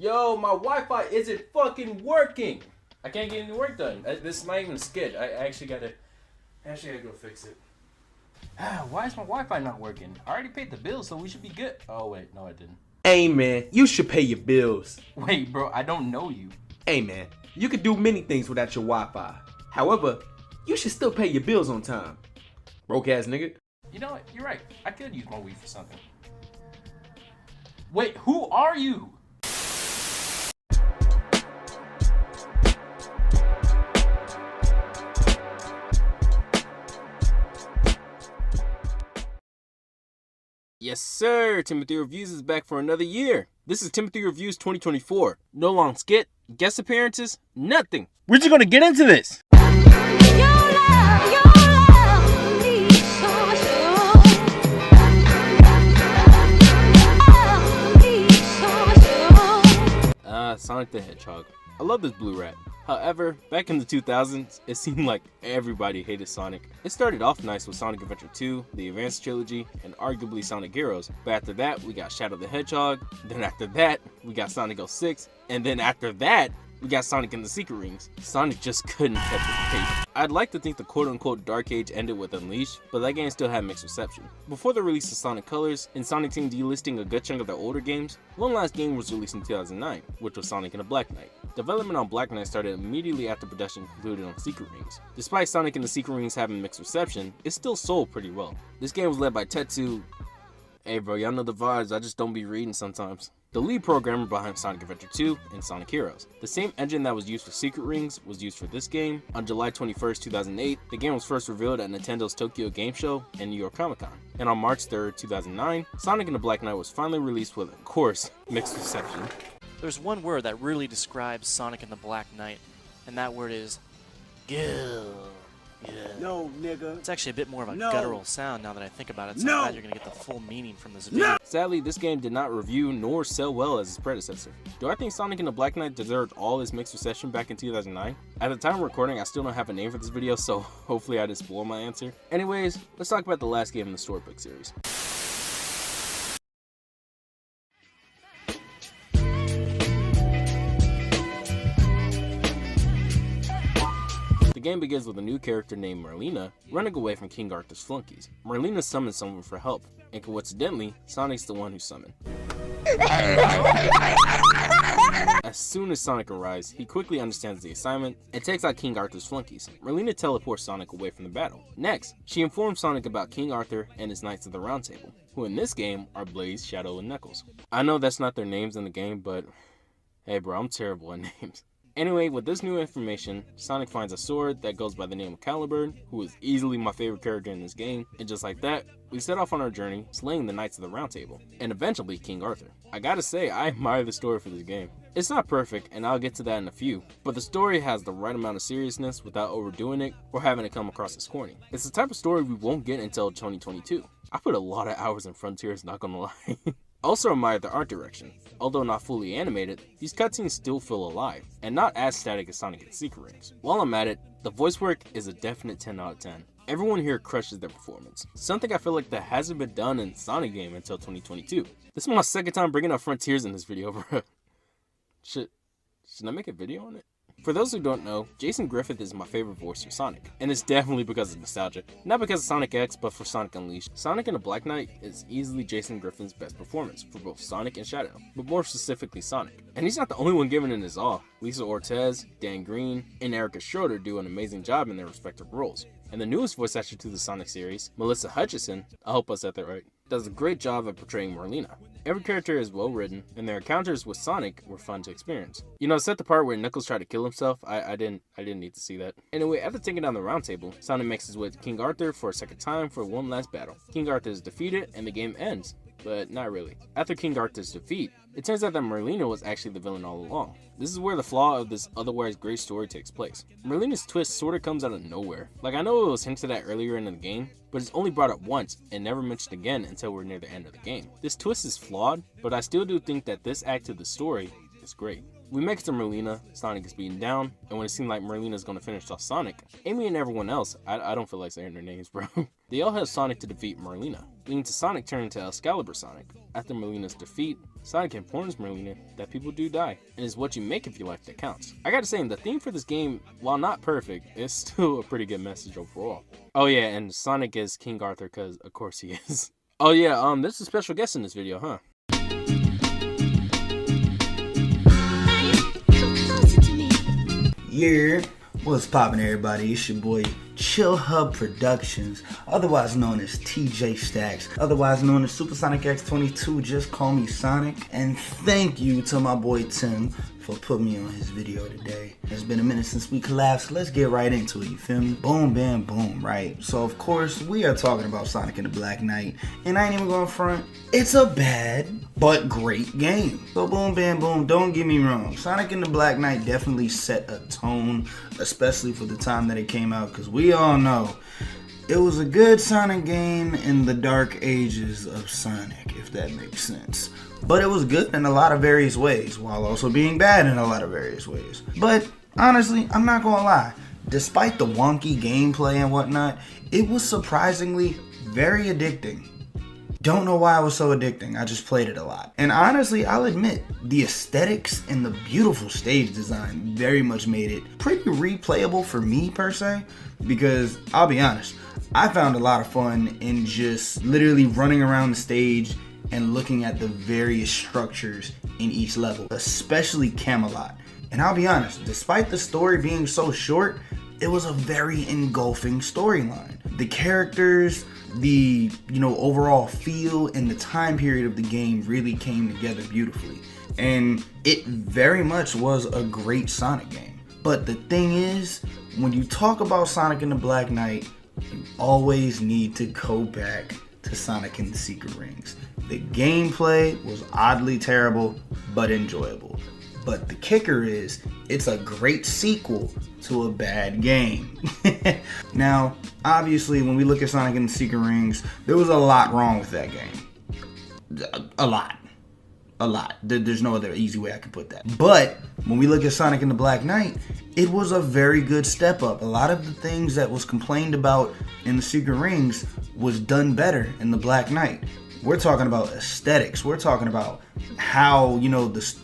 Yo, my Wi-Fi isn't fucking working. I can't get any work done. This is not even a skit. I actually gotta go fix it. Why is my Wi-Fi not working? I already paid the bill, so we should be good. Oh wait, no I didn't. Hey man, you should pay your bills. Wait bro, I don't know you. Hey man, you can do many things without your Wi-Fi. However, you should still pay your bills on time. Broke ass nigga. You know what, you're right. I could use my Wii for something. Wait, who are you? Yes sir, Timothy Reviews is back for another year. This is Timothy Reviews 2024. No long skit, guest appearances, nothing. We're just gonna get into this. Sonic the Hedgehog. I love this blue rat. However, back in the 2000s, it seemed like everybody hated Sonic. It started off nice with Sonic Adventure 2, the Advanced Trilogy, and arguably Sonic Heroes, but after that, we got Shadow the Hedgehog, then after that, we got Sonic 06, and then after that, we got Sonic in the Secret Rings. Sonic just couldn't keep the pace. I'd like to think the quote-unquote Dark Age ended with Unleashed, but that game still had mixed reception. Before the release of Sonic Colors, and Sonic Team delisting a good chunk of their older games, one last game was released in 2009, which was Sonic and the Black Knight. Development on Black Knight started immediately after production concluded on Secret Rings. Despite Sonic and the Secret Rings having mixed reception, it still sold pretty well. This game was led by Tetsu. Hey bro, y'all know the vibes, I just don't be reading sometimes. The lead programmer behind Sonic Adventure 2 and Sonic Heroes. The same engine that was used for Secret Rings was used for this game. On July 21st, 2008, the game was first revealed at Nintendo's Tokyo Game Show and New York Comic Con. And on March 3rd, 2009, Sonic and the Black Knight was finally released with, of course, mixed reception. There's one word that really describes Sonic and the Black Knight, and that word is Gil. Yeah. No, nigga. It's actually a bit more of a guttural sound now that I think about it, so I'm glad you're gonna get the full meaning from this video. Sadly, this game did not review nor sell well as its predecessor. Do I think Sonic and the Black Knight deserved all its mixed reception back in 2009? At the time of recording, I still don't have a name for this video, so hopefully I didn't spoil my answer. Anyways, let's talk about the last game in the StoryBook series. The game begins with a new character named Merlina running away from King Arthur's flunkies. Merlina summons someone for help, and coincidentally, Sonic's the one who summoned. As soon as Sonic arrives, he quickly understands the assignment and takes out King Arthur's flunkies. Merlina teleports Sonic away from the battle. Next, she informs Sonic about King Arthur and his Knights of the Round Table, who in this game are Blaze, Shadow, and Knuckles. I know that's not their names in the game, but hey bro, I'm terrible at names. Anyway, with this new information, Sonic finds a sword that goes by the name of Caliburn, who is easily my favorite character in this game, and just like that, we set off on our journey, slaying the Knights of the Round Table, and eventually King Arthur. I gotta say, I admire the story for this game. It's not perfect, and I'll get to that in a few, but the story has the right amount of seriousness without overdoing it or having it come across as corny. It's the type of story we won't get until 2022. I put a lot of hours in Frontiers, not gonna lie. Also admired the art direction. Although not fully animated, these cutscenes still feel alive, and not as static as Sonic and Secret Rings. While I'm at it, the voice work is a definite 10 out of 10. Everyone here crushes their performance. Something I feel like that hasn't been done in Sonic game until 2022. This is my second time bringing up Frontiers in this video, bro. Should I make a video on it? For those who don't know, Jason Griffith is my favorite voice for Sonic, and it's definitely because of nostalgia. Not because of Sonic X, but for Sonic Unleashed. Sonic and the Black Knight is easily Jason Griffith's best performance for both Sonic and Shadow, but more specifically Sonic. And he's not the only one giving it his all. Lisa Ortiz, Dan Green, and Erica Schroeder do an amazing job in their respective roles. And the newest voice actor to the Sonic series, Melissa Hutchison, I hope I said that right, does a great job at portraying Merlina. Every character is well written, and their encounters with Sonic were fun to experience. You know, set the part where Knuckles tried to kill himself, I didn't need to see that. Anyway, after taking down the Round Table, Sonic mixes with King Arthur for a second time for one last battle. King Arthur is defeated, and the game ends. But not really. After King Arthur's defeat, it turns out that Merlina was actually the villain all along. This is where the flaw of this otherwise great story takes place. Merlina's twist sorta comes out of nowhere. Like, I know it was hinted at earlier in the game, but it's only brought up once and never mentioned again until we're near the end of the game. This twist is flawed, but I still do think that this act of the story is great. We make it to Merlina, Sonic is beaten down, and when it seemed like Merlina's gonna finish off Sonic, Amy and everyone else, I don't feel like saying their names, bro. They all have Sonic to defeat Merlina, leading to Sonic turning to Excalibur Sonic. After Merlina's defeat, Sonic informs Merlina that people do die, and it's what you make of your life that counts. I gotta say, the theme for this game, while not perfect, is still a pretty good message overall. Oh yeah, and Sonic is King Arthur, because of course he is. Oh yeah, there's a special guest in this video, huh? Yeah, what's poppin' everybody? It's your boy Chill Hub Productions, otherwise known as TJ Stacks, otherwise known as Supersonic X22, just call me Sonic. And thank you to my boy Tim for putting me on his video today. It's been a minute since we collabed, so let's get right into it, you feel me? Boom, bam, boom, right? So of course, we are talking about Sonic and the Black Knight, and I ain't even gonna front, it's a bad but great game. So boom, bam, boom, don't get me wrong, Sonic and the Black Knight definitely set a tone, especially for the time that it came out, because we all know it was a good Sonic game in the dark ages of Sonic, if that makes sense. But it was good in a lot of various ways, while also being bad in a lot of various ways. But honestly, I'm not gonna lie, despite the wonky gameplay and whatnot, it was surprisingly very addicting. Don't know why it was so addicting, I just played it a lot. And honestly, I'll admit, the aesthetics and the beautiful stage design very much made it pretty replayable for me per se, because I'll be honest, I found a lot of fun in just literally running around the stage and looking at the various structures in each level, especially Camelot. And I'll be honest, despite the story being so short, it was a very engulfing storyline. The characters, the overall feel and the time period of the game really came together beautifully. And it very much was a great Sonic game. But the thing is, when you talk about Sonic and the Black Knight, you always need to go back to Sonic and the Secret Rings. The gameplay was oddly terrible, but enjoyable. But the kicker is, it's a great sequel to a bad game. Now, obviously, when we look at Sonic and the Secret Rings, there was a lot wrong with that game. A lot. There's no other easy way I can put that. But when we look at Sonic and the Black Knight, it was a very good step up. A lot of the things that was complained about in the Secret Rings was done better in the Black Knight. We're talking about aesthetics. We're talking about how,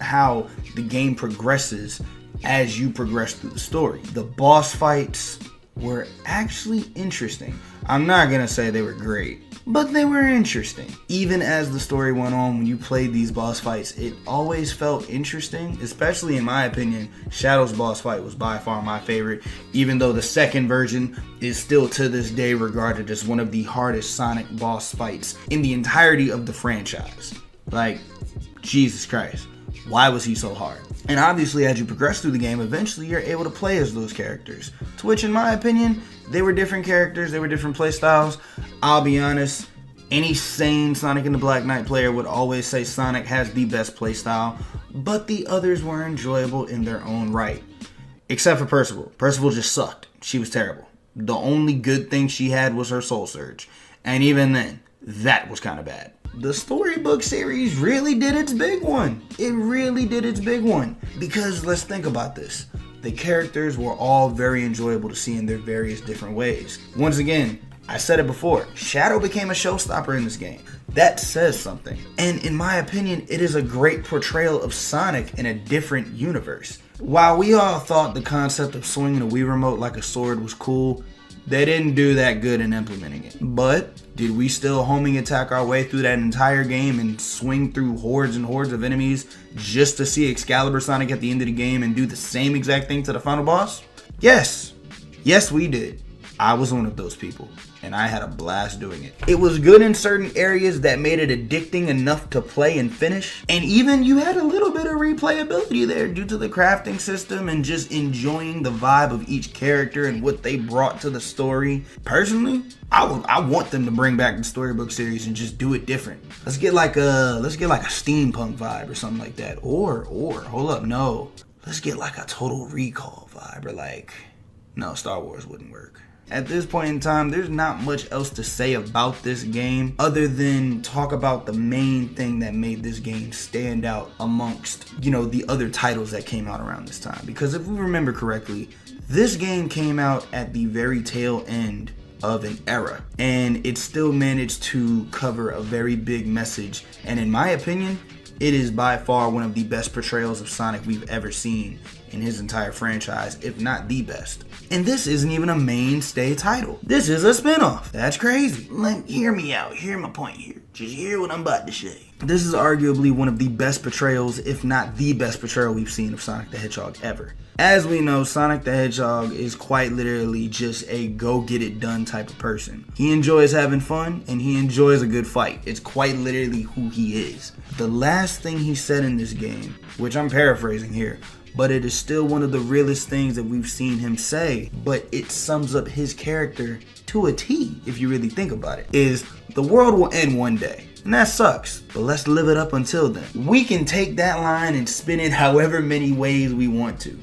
how the game progresses as you progress through the story. The boss fights were actually interesting. I'm not gonna say they were great, but they were interesting. Even as the story went on, when you played these boss fights, it always felt interesting, especially in my opinion. Shadow's boss fight was by far my favorite, even though the second version is still to this day regarded as one of the hardest Sonic boss fights in the entirety of the franchise. Like, Jesus Christ, why was he so hard? And obviously, as you progress through the game, eventually you're able to play as those characters, to which in my opinion, they were different characters, they were different playstyles. I'll be honest, any sane Sonic and the Black Knight player would always say Sonic has the best playstyle, but the others were enjoyable in their own right. Except for Percival. Percival just sucked. She was terrible. The only good thing she had was her Soul Surge, and even then, that was kind of bad. The StoryBook series really did its big one. It really did its big one. Because let's think about this. The characters were all very enjoyable to see in their various different ways. Once again, I said it before, Shadow became a showstopper in this game. That says something. And in my opinion, it is a great portrayal of Sonic in a different universe. While we all thought the concept of swinging a Wii remote like a sword was cool, they didn't do that good in implementing it. But did we still homing attack our way through that entire game and swing through hordes and hordes of enemies just to see Excalibur Sonic at the end of the game and do the same exact thing to the final boss? Yes. Yes, we did. I was one of those people, and I had a blast doing it. It was good in certain areas that made it addicting enough to play and finish, and even you had a little bit of replayability there due to the crafting system and just enjoying the vibe of each character and what they brought to the story. Personally, I want them to bring back the StoryBook series and just do it different. Let's get like a steampunk vibe or something like that, or hold up, no, let's get like a Total Recall vibe, or no, Star Wars wouldn't work. At this point in time, there's not much else to say about this game other than talk about the main thing that made this game stand out amongst, the other titles that came out around this time. Because if we remember correctly, this game came out at the very tail end of an era, and it still managed to cover a very big message, and in my opinion, it is by far one of the best portrayals of Sonic we've ever seen in his entire franchise, if not the best. And this isn't even a mainstay title. This is a spinoff. That's crazy. Hear me out. Hear my point here. Just hear what I'm about to say. This is arguably one of the best portrayals, if not the best portrayal we've seen of Sonic the Hedgehog ever. As we know, Sonic the Hedgehog is quite literally just a go-get-it-done type of person. He enjoys having fun, and he enjoys a good fight. It's quite literally who he is. The last thing he said in this game, which I'm paraphrasing here, but it is still one of the realest things that we've seen him say, but it sums up his character to a T, if you really think about it, is the world will end one day. And that sucks, but let's live it up until then. We can take that line and spin it however many ways we want to.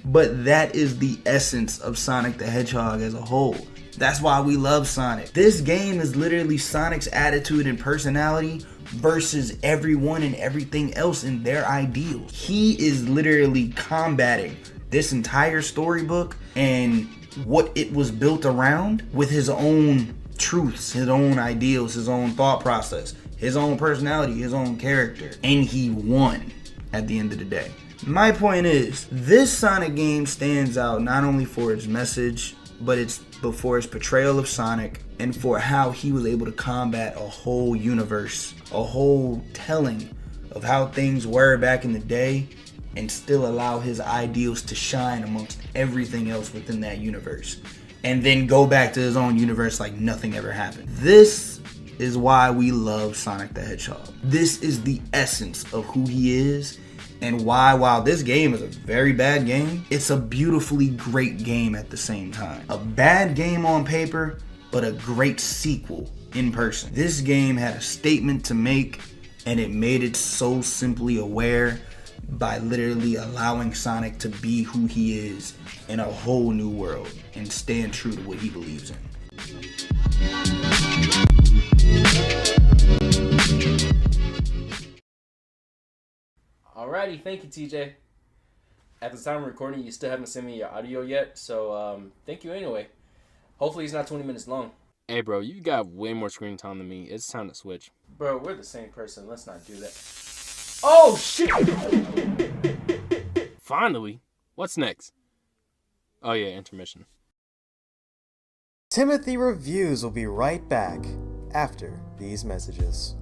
But that is the essence of Sonic the Hedgehog as a whole. That's why we love Sonic. This game is literally Sonic's attitude and personality versus everyone and everything else in their ideals. He is literally combating this entire storybook and what it was built around with his own truths, his own ideals, his own thought process, his own personality, his own character. And he won at the end of the day. My point is, this Sonic game stands out not only for its message, but for its portrayal of Sonic and for how he was able to combat a whole universe, a whole telling of how things were back in the day and still allow his ideals to shine amongst everything else within that universe. And then go back to his own universe like nothing ever happened. This is why we love Sonic the Hedgehog. This is the essence of who he is. And why, while this game is a very bad game, it's a beautifully great game at the same time. A bad game on paper, but a great sequel in person. This game had a statement to make, and it made it so simply aware by literally allowing Sonic to be who he is in a whole new world and stand true to what he believes in. Alrighty, thank you, TJ. At the time of recording, you still haven't sent me your audio yet, so thank you anyway. Hopefully it's not 20 minutes long. Hey bro, you got way more screen time than me. It's time to switch. Bro, we're the same person. Let's not do that. Oh shit! Finally. What's next? Oh yeah, intermission. Timothy Reviews will be right back after these messages.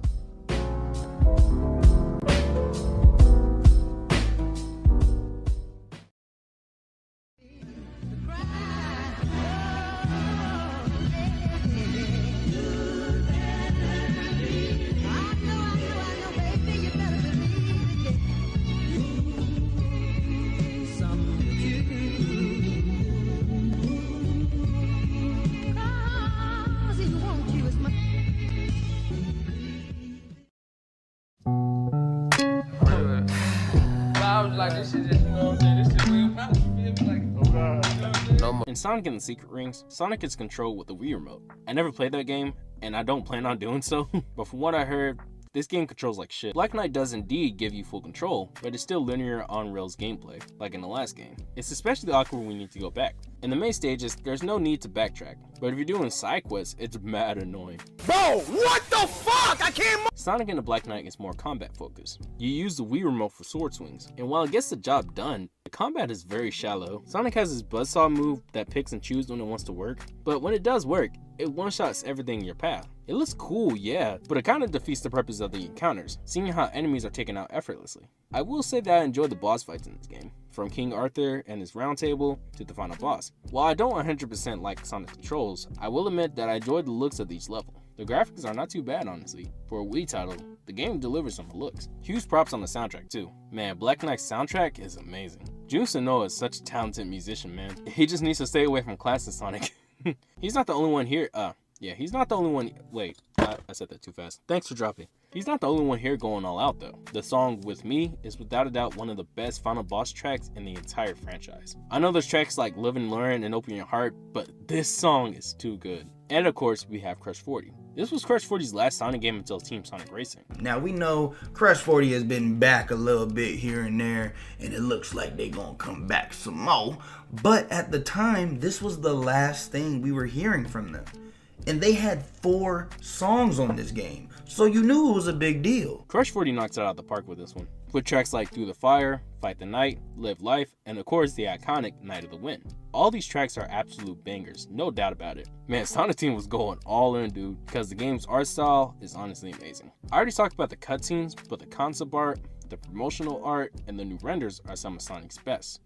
In Sonic and the Secret Rings, Sonic is controlled with the Wii Remote. I never played that game, and I don't plan on doing so, but from what I heard, this game controls like shit. Black Knight does indeed give you full control, but it's still linear on-rails gameplay, like in the last game. It's especially awkward when we need to go back. In the main stages, there's no need to backtrack, but if you're doing side quests, it's mad annoying. Bro, what the fuck? I can't. Sonic in the Black Knight is more combat focused. You use the Wii Remote for sword swings, and while it gets the job done, the combat is very shallow. Sonic has his buzzsaw move that picks and chooses when it wants to work, but when it does work, it one-shots everything in your path. It looks cool, yeah, but it kind of defeats the purpose of the encounters, seeing how enemies are taken out effortlessly. I will say that I enjoyed the boss fights in this game, from King Arthur and his round table to the final boss. While I don't 100% like Sonic's controls, I will admit that I enjoyed the looks of each level. The graphics are not too bad, honestly. For a Wii title, the game delivers some looks. Huge props on the soundtrack too. Man, Black Knight's soundtrack is amazing. Jun Senoue is such a talented musician, man. He just needs to stay away from classic Sonic. He's not the only one here. Yeah, he's not the only one. Wait, I said that too fast. Thanks for dropping. He's not the only one here going all out though. The song With Me is without a doubt one of the best final boss tracks in the entire franchise. I know there's tracks like Live and Learn and Open Your Heart, but this song is too good. And of course, we have Crush 40. This was Crush 40's last Sonic game until Team Sonic Racing. Now we know Crush 40 has been back a little bit here and there, and it looks like they gonna come back some more. But at the time, this was the last thing we were hearing from them. And they had 4 songs on this game, so you knew it was a big deal. Crush 40 knocks it out of the park with this one, with tracks like Through the Fire, Fight the Night, Live Life, and of course the iconic Night of the Wind. All these tracks are absolute bangers, no doubt about it. Man, Sonic Team was going all in, dude, because the game's art style is honestly amazing. I already talked about the cutscenes, but the concept art, the promotional art, and the new renders are some of Sonic's best.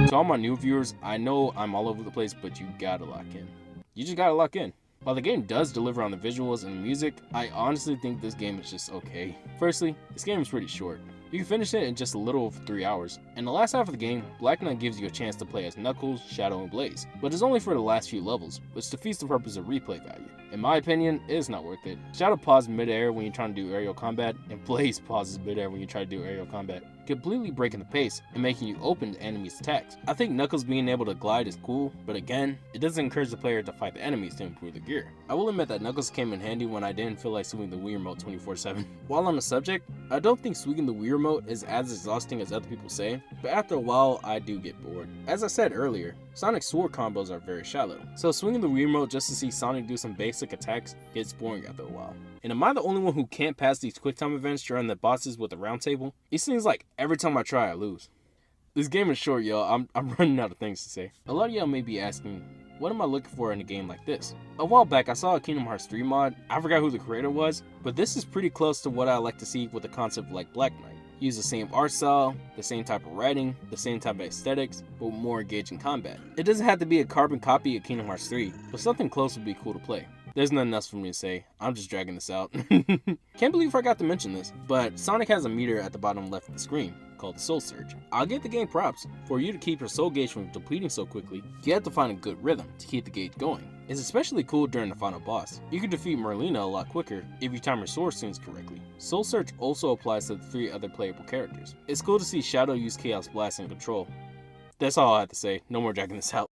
To all my new viewers, I know I'm all over the place, but you gotta lock in. You just gotta lock in. While the game does deliver on the visuals and the music, I honestly think this game is just okay. Firstly, this game is pretty short. You can finish it in just a little over 3 hours. In the last half of the game, Black Knight gives you a chance to play as Knuckles, Shadow, and Blaze, but it's only for the last few levels, which defeats the purpose of replay value. In my opinion, it is not worth it. Shadow pauses mid-air when you're trying to do aerial combat, and Blaze pauses mid-air when you try to do aerial combat, completely breaking the pace and making you open to enemies' attacks. I think Knuckles being able to glide is cool, but again, it doesn't encourage the player to fight the enemies to improve their gear. I will admit that Knuckles came in handy when I didn't feel like swinging the Wii Remote 24/7. While on the subject, I don't think swinging the Wii Remote is as exhausting as other people say, but after a while, I do get bored. As I said earlier, Sonic's sword combos are very shallow, so swinging the Wii Remote just to see Sonic do some basic attacks gets boring after a while. And am I the only one who can't pass these quick time events during the bosses with the round table? It seems like every time I try, I lose. This game is short, y'all. I'm running out of things to say. A lot of y'all may be asking, what am I looking for in a game like this? A while back, I saw a Kingdom Hearts 3 mod. I forgot who the creator was, but this is pretty close to what I like to see with a concept like Black Knight. Use the same art style, the same type of writing, the same type of aesthetics, but more engaging combat. It doesn't have to be a carbon copy of Kingdom Hearts 3, but something close would be cool to play. There's nothing else for me to say, I'm just dragging this out. Can't believe I forgot to mention this, but Sonic has a meter at the bottom left of the screen, called the Soul Surge. I'll give the game props. For you to keep your soul gauge from depleting so quickly, you have to find a good rhythm to keep the gauge going. It's especially cool during the final boss. You can defeat Merlina a lot quicker if you time your sword swings correctly. Soul Surge also applies to the 3 other playable characters. It's cool to see Shadow use Chaos Blast and Control. That's all I have to say, no more dragging this out.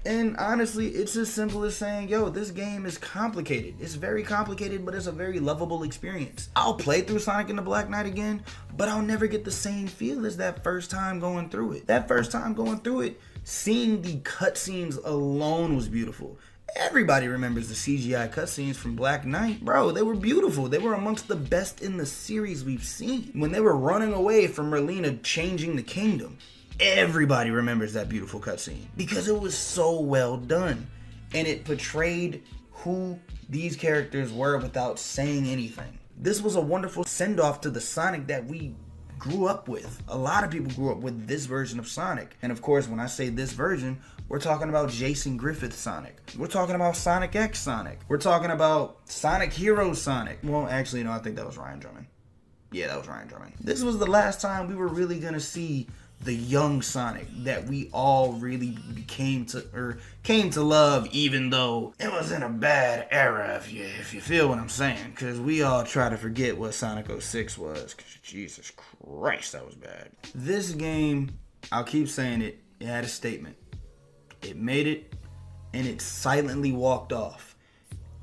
And honestly, it's as simple as saying, yo, this game is complicated. It's very complicated, but it's a very lovable experience. I'll play through Sonic and the Black Knight again, but I'll never get the same feel as that first time going through it. That first time going through it, seeing the cutscenes alone was beautiful. Everybody remembers the CGI cutscenes from Black Knight. Bro, they were beautiful. They were amongst the best in the series we've seen. When they were running away from Merlina changing the kingdom, everybody remembers that beautiful cutscene because it was so well done and it portrayed who these characters were without saying anything. This was a wonderful send-off to the Sonic that we grew up with. A lot of people grew up with this version of Sonic. And of course, when I say this version, we're talking about Jason Griffith Sonic. We're talking about Sonic X Sonic. We're talking about Sonic Heroes Sonic. Well, actually, no, I think that was Ryan Drummond. Yeah, that was Ryan Drummond. This was the last time we were really gonna see the young Sonic that we all really came to love, even though it was in a bad era, if you feel what I'm saying, because we all try to forget what Sonic 06 was, because Jesus Christ, that was bad. This game, I'll keep saying it, it had a statement. It made it, and it silently walked off,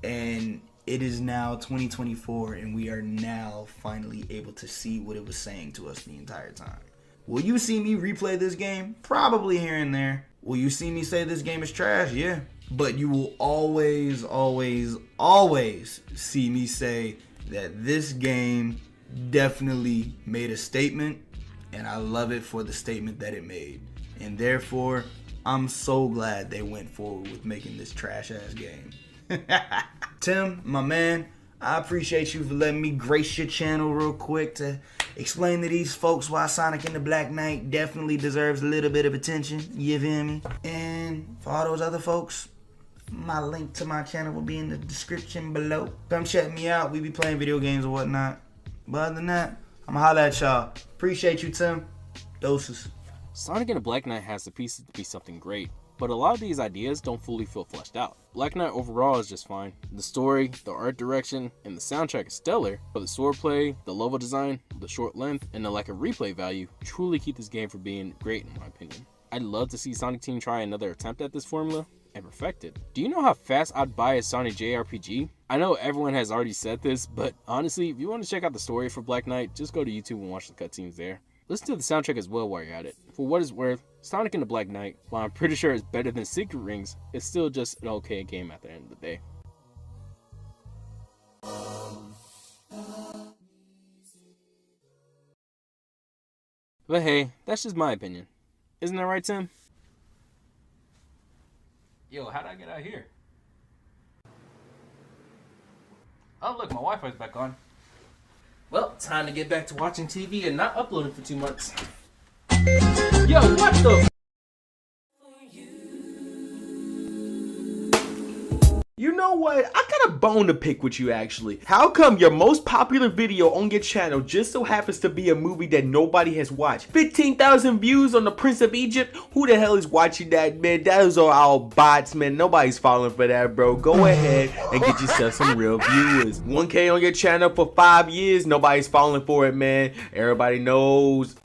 and it is now 2024, and we are now finally able to see what it was saying to us the entire time. Will you see me replay this game? Probably here and there. Will you see me say this game is trash? Yeah. But you will always, always, always see me say that this game definitely made a statement, and I love it for the statement that it made. And therefore, I'm so glad they went forward with making this trash-ass game. Tim, my man, I appreciate you for letting me grace your channel real quick to explain to these folks why Sonic and the Black Knight definitely deserves a little bit of attention. You feel me? And for all those other folks, my link to my channel will be in the description below. Come check me out. We be playing video games or whatnot. But other than that, I'ma holla at y'all. Appreciate you, Tim. Doses. Sonic and the Black Knight has the pieces to be something great, but a lot of these ideas don't fully feel fleshed out. Black Knight overall is just fine. The story, the art direction, and the soundtrack is stellar, but the swordplay, the level design, the short length, and the lack of replay value truly keep this game from being great in my opinion. I'd love to see Sonic Team try another attempt at this formula and perfect it. Do you know how fast I'd buy a Sonic JRPG? I know everyone has already said this, but honestly, if you want to check out the story for Black Knight, just go to YouTube and watch the cutscenes there. Listen to the soundtrack as well while you're at it. For what it's worth, Sonic and the Black Knight, while I'm pretty sure it's better than Secret Rings, it's still just an okay game at the end of the day. But hey, that's just my opinion. Isn't that right, Tim? Yo, how'd I get out here? Oh look, my Wi-Fi's back on. Well, time to get back to watching TV and not uploading for 2 months. Yo, what the? You know what? I got a bone to pick with you actually. How come your most popular video on your channel just so happens to be a movie that nobody has watched? 15,000 views on The Prince of Egypt? Who the hell is watching that, man? Those are all bots, man. Nobody's falling for that, bro. Go ahead and get yourself some real viewers. 1K on your channel for 5 years. Nobody's falling for it, man. Everybody knows